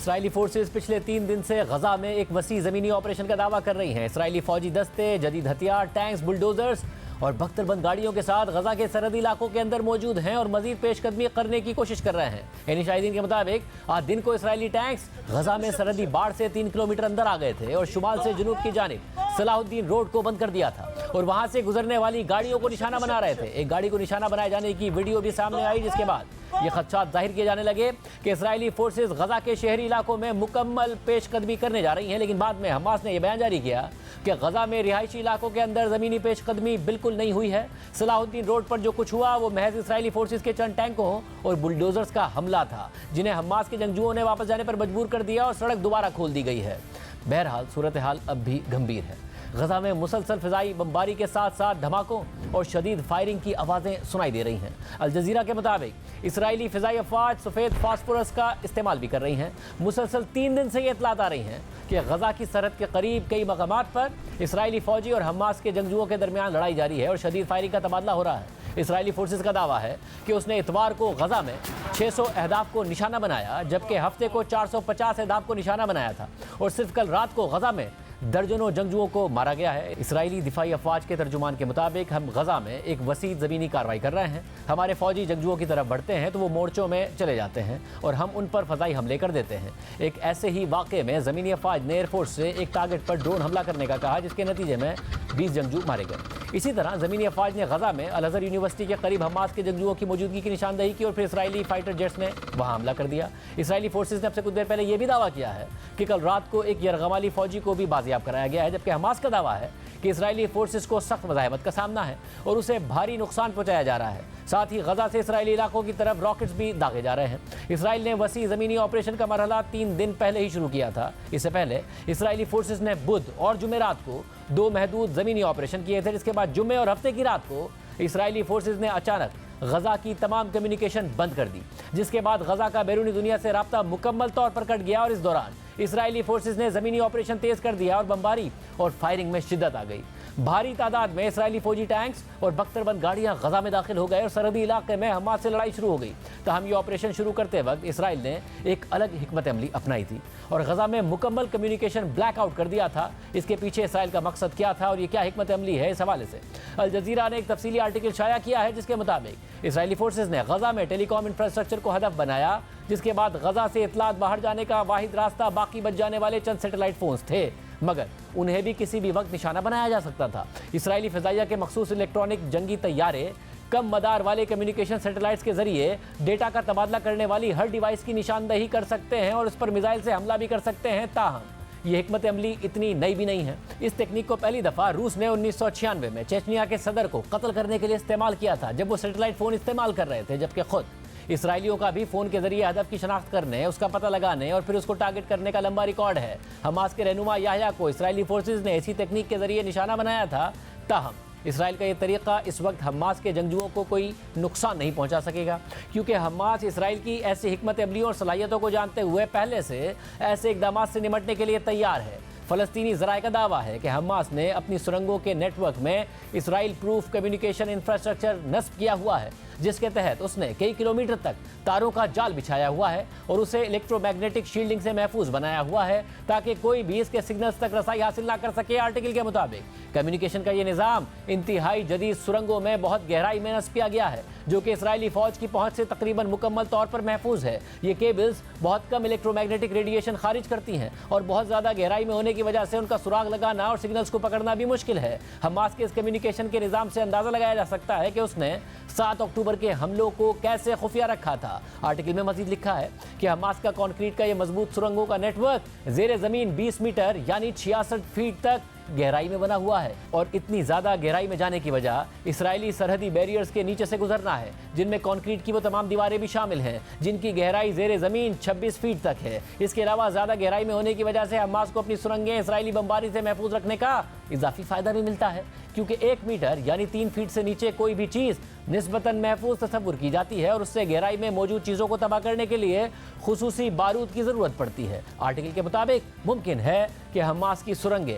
اسرائیلی forces پچھلے 3 دن سے غزہ میں ایک وسیع زمینی آپریشن کا دعویٰ کر رہی ہیں۔ اسرائیلی فوجی دستے جدید ہتھیار، ٹینکس، بلڈوزرز اور بختر بند گاڑیوں کے ساتھ غزہ کے سرحدی علاقوں کے اندر موجود ہیں اور مزید پیش قدمی کرنے کی کوشش کر رہے ہیں۔ یعنی شاہدین کے مطابق آج دن کو اسرائیلی ٹینکس غزہ میں سرحدی باڑ سے 3 کلومیٹر اندر آ گئے تھے اور شمال سے جنوب کی جانب صلاح الدین روڈ کو بند کر دیا تھا اور وہاں سے گزرنے والی گاڑیوں کو نشانہ بنا رہے تھے۔ ایک گاڑی کو نشانہ بنائے جانے کی ویڈیو بھی سامنے آئی، جس کے بعد یہ خدشات ظاہر کیے جانے لگے کہ اسرائیلی فورسز غزہ کے شہری علاقوں میں مکمل پیش قدمی کرنے جا رہی ہیں، لیکن بعد میں حماس نے یہ بیان جاری کیا کہ غزہ میں رہائشی علاقوں کے اندر زمینی پیش قدمی بالکل نہیں ہوئی ہے۔ صلاح الدین روڈ پر جو کچھ ہوا وہ محض اسرائیلی فورسز کے چند ٹینکوں اور بلڈوزرز کا حملہ تھا، جنہیں حماس کے جنگجوؤں نے واپس جانے پر مجبور کر دیا اور سڑک دوبارہ کھول دی گئی ہے۔ بہرحال صورتحال اب بھی گمبھیر ہے۔ غزہ میں مسلسل فضائی بمباری کے ساتھ ساتھ دھماکوں اور شدید فائرنگ کی آوازیں سنائی دے رہی ہیں۔ الجزیرہ کے مطابق اسرائیلی فضائی افواج سفید فاسفورس کا استعمال بھی کر رہی ہیں۔ مسلسل 3 دن سے یہ اطلاعات آ رہی ہیں کہ غزہ کی سرحد کے قریب کئی مقامات پر اسرائیلی فوجی اور حماس کے جنگجوؤں کے درمیان لڑائی جاری ہے اور شدید فائرنگ کا تبادلہ ہو رہا ہے۔ اسرائیلی فورسز کا دعویٰ ہے کہ اس نے اتوار کو غزہ میں 600 اہداف کو نشانہ بنایا، جبکہ ہفتے کو 450 اہداف کو نشانہ بنایا تھا اور صرف کل رات کو غزہ میں درجنوں جنگجوؤں کو مارا گیا ہے۔ اسرائیلی دفاعی افواج کے ترجمان کے مطابق ہم غزہ میں ایک وسیع زمینی کارروائی کر رہے ہیں۔ ہمارے فوجی جنگجوؤں کی طرف بڑھتے ہیں تو وہ مورچوں میں چلے جاتے ہیں اور ہم ان پر فضائی حملے کر دیتے ہیں۔ ایک ایسے ہی واقعے میں زمینی افواج نے ایئر فورس سے ایک ٹارگٹ پر ڈرون حملہ کرنے کا کہا، جس کے نتیجے میں 20 جنگجو مارے گئے۔ اسی طرح زمینی افواج نے غزہ میں الازہر یونیورسٹی کے قریب حماس کے جنگجوؤں کی موجودگی کی نشاندہی کی اور پھر اسرائیلی فائٹر جیٹس نے وہاں حملہ کر دیا۔ اسرائیلی فورسز نے اب سے کچھ دیر پہلے یہ بھی دعویٰ کیا ہے کہ کل رات کو ایک یرغمالی فوجی کو بھی بازیاب کرایا گیا ہے، جبکہ حماس کا دعویٰ ہے کہ اسرائیلی فورسز کو سخت مزاحمت کا سامنا ہے اور اسے بھاری نقصان پہنچایا جا رہا ہے۔ ساتھ ہی غزہ سے اسرائیلی علاقوں کی طرف راکٹس بھی داغے جا رہے ہیں۔ اسرائیل نے وسیع زمینی آپریشن کا مرحلہ 3 دن پہلے ہی شروع کیا تھا۔ اس سے پہلے اسرائیلی فورسز نے بدھ اور جمعرات کو 2 محدود زمینی آپریشن کیے تھے، جس کے بعد جمعے اور ہفتے کی رات کو اسرائیلی فورسز نے اچانک غزہ کی تمام کمیونیکیشن بند کر دی، جس کے بعد غزہ کا بیرونی دنیا سے رابطہ مکمل طور پر کٹ گیا اور اس دوران اسرائیلی فورسز نے زمینی آپریشن تیز کر دیا اور بمباری اور فائرنگ میں شدت آ گئی۔ بھاری تعداد میں اسرائیلی فوجی ٹینکس اور بختر بند گاڑیاں غزہ میں داخل ہو گئے اور سرحدی علاقے میں حماس سے لڑائی شروع ہو گئی۔ تاہم یہ آپریشن شروع کرتے وقت اسرائیل نے ایک الگ حکمت عملی اپنائی تھی اور غزہ میں مکمل کمیونیکیشن بلیک آؤٹ کر دیا تھا۔ اس کے پیچھے اسرائیل کا مقصد کیا تھا اور یہ کیا حکمت عملی ہے، اس حوالے سے الجزیرہ نے ایک تفصیلی آرٹیکل شائع کیا ہے، جس کے مطابق اسرائیلی فورسز نے غزہ میں ٹیلی کام انفراسٹرکچر کو ہدف بنایا، جس کے بعد غزہ سے اطلاعات باہر جانے کا واحد راستہ باقی بچ جانے والے چند سیٹلائٹ فونز تھے، مگر انہیں بھی کسی بھی وقت نشانہ بنایا جا سکتا تھا۔ اسرائیلی فضائیہ کے مخصوص الیکٹرانک جنگی طیارے کم مدار والے کمیونیکیشن سیٹلائٹس کے ذریعے ڈیٹا کا تبادلہ کرنے والی ہر ڈیوائس کی نشاندہی کر سکتے ہیں اور اس پر میزائل سے حملہ بھی کر سکتے ہیں۔ تاہم یہ حکمت عملی اتنی نئی بھی نہیں ہے۔ اس تکنیک کو پہلی دفعہ روس نے 1996 میں چیچنیا کے صدر کو قتل کرنے کے لیے استعمال کیا تھا، جب وہ سیٹلائٹ فون استعمال کر رہے تھے، جبکہ خود اسرائیلیوں کا بھی فون کے ذریعے ہدف کی شناخت کرنے، اس کا پتہ لگانے اور پھر اس کو ٹارگٹ کرنے کا لمبا ریکارڈ ہے۔ حماس کے رہنما یحییٰ کو اسرائیلی فورسز نے اسی تکنیک کے ذریعے نشانہ بنایا تھا۔ تاہم اسرائیل کا یہ طریقہ اس وقت حماس کے جنگجوؤں کو کوئی نقصان نہیں پہنچا سکے گا، کیونکہ حماس اسرائیل کی ایسی حکمت عملیوں اور صلاحیتوں کو جانتے ہوئے پہلے سے ایسے اقدامات سے نمٹنے کے لیے تیار ہے۔ فلسطینی ذرائع کا دعویٰ ہے کہ حماس نے اپنی سرنگوں کے نیٹ ورک میں اسرائیل پروف کمیونیکیشن انفراسٹرکچر نصب کیا ہوا ہے، جس کے تحت اس نے کئی کلومیٹر تک تاروں کا جال بچھایا ہوا ہے اور اسے الیکٹرو میگنیٹک شیلڈنگ سے محفوظ بنایا ہوا ہے تاکہ کوئی بھی اس کے سگنلز تک رسائی حاصل نہ کر سکے۔ آرٹیکل کے مطابق کمیونیکیشن کا یہ نظام انتہائی جدید سرنگوں میں بہت گہرائی میں نصب کیا گیا ہے، جو کہ اسرائیلی فوج کی پہنچ سے تقریباً مکمل طور پر محفوظ ہے۔ یہ کیبلز بہت کم الیکٹرو میگنیٹک ریڈیشن خارج کرتی ہیں اور بہت زیادہ گہرائی میں ہونے کی وجہ سے ان کا سراغ لگانا اور سگنلز کو پکڑنا بھی مشکل ہے۔ حماس کے اس کمیونیکیشن کے نظام سے اندازہ لگایا جا سکتا ہے کہ اس نے 7 اکتوبر کے حملوں کو کیسے خفیہ رکھا تھا۔ آرٹیکل میں مزید لکھا ہے کہ حماس کا کانکریٹ کا یہ مضبوط سرنگوں کا نیٹ ورک زیر زمین 20 میٹر یعنی 66 فیٹ تک گہرائی میں بنا ہوا ہے اور اتنی زیادہ گہرائی میں جانے کی وجہ اسرائیلی سرحدی بیریئرز کے نیچے سے گزرنا ہے، جن میں کانکریٹ کی وہ تمام دیواریں بھی شامل ہیں جن کی گہرائی زیر زمین 26 فیٹ تک ہے۔ اس کے علاوہ زیادہ گہرائی میں ہونے کی وجہ سے حماس کو اپنی سرنگیں اسرائیلی بمباری سے محفوظ رکھنے کا اضافی فائدہ بھی ملتا ہے، کیونکہ 1 میٹر یعنی 3 فیٹ سے نیچے کوئی بھی چیز نسبتاً محفوظ تصور کی جاتی ہے اور اس سے گہرائی میں موجود چیزوں کو تباہ کرنے کے لیے خصوصی بارود کی ضرورت پڑتی ہے۔ آرٹیکل کے مطابق ممکن ہے کہ حماس کی سرنگیں